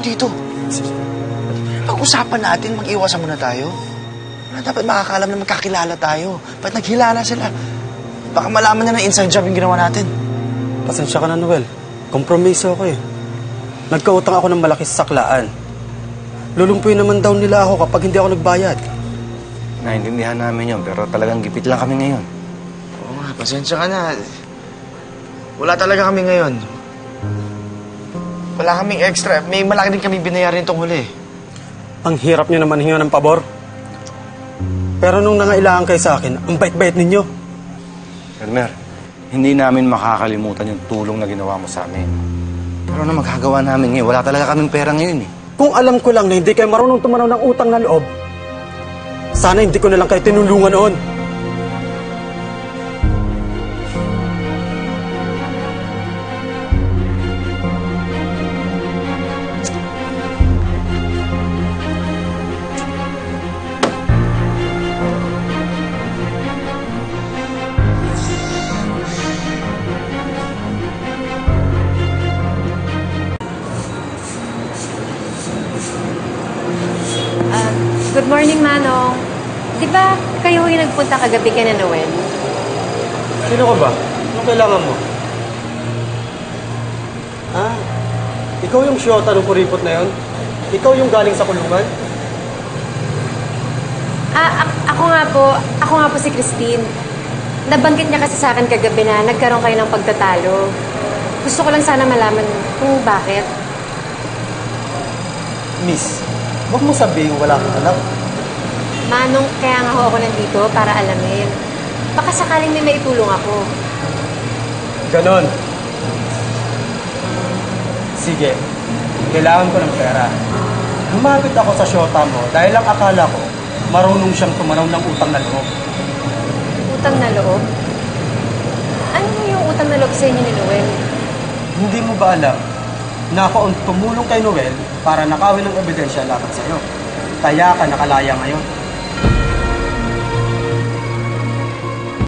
dito. Pag-usapan natin, mag-iwasan muna tayo. Dapat makakaalam na magkakilala tayo. Ba't naghilala sila? Baka malaman na ng inside job yung ginawa natin. Pasensya ka na, Noel. Kompromiso ako eh. Nagkautang ako ng malaki sa saklaan. Lulumpuin naman daw nila ako kapag hindi ako nagbayad. Naintindihan namin yun, pero talagang gipit lang kami ngayon. Oo nga, pasensya ka na. Wala talaga kami ngayon. Wala kaming extra. May malaki din kami binayarin itong huli. Ang hirap nyo naman hinga ng pabor. Pero nung nangailangan kayo sa akin, ang bait-bait ninyo. Elmer, hindi namin makakalimutan yung tulong na ginawa mo sa amin. Pero ano magagawa namin ngayon? Wala talaga kaming pera ngayon eh. Kung alam ko lang na hindi kayo marunong tumanaw ng utang na loob, sana hindi ko na lang kayo tinulungan noon. Good morning, Manong. Di ba kayo yung nagpunta kagabi ka na Noel? Sino ka ba? Anong kailangan mo? Ah, ikaw yung siyota ng kuripot na yon? Ikaw yung galing sa kulungan? Ako nga po si Christine. Nabanggit niya kasi sa akin kagabi na nagkaroon kayo ng pagtatalo. Gusto ko lang sana malaman kung bakit. Miss, huwag mo sabihin wala kang alam. Manong, kaya nga ako nandito para alamin. Baka sakaling may maitulong ako. Ganon. Sige, kailangan ko ng pera. Lumapit ako sa syota mo dahil ang akala ko marunong siyang tumanaw ng utang na loob. Utang na loob? Ano yung utang na loob sa inyo ni Noel? Hindi mo ba alam na ako ang tumulong kay Noel para nakawin ng ebidensya laban sa'yo? Kaya ka nakalaya ngayon.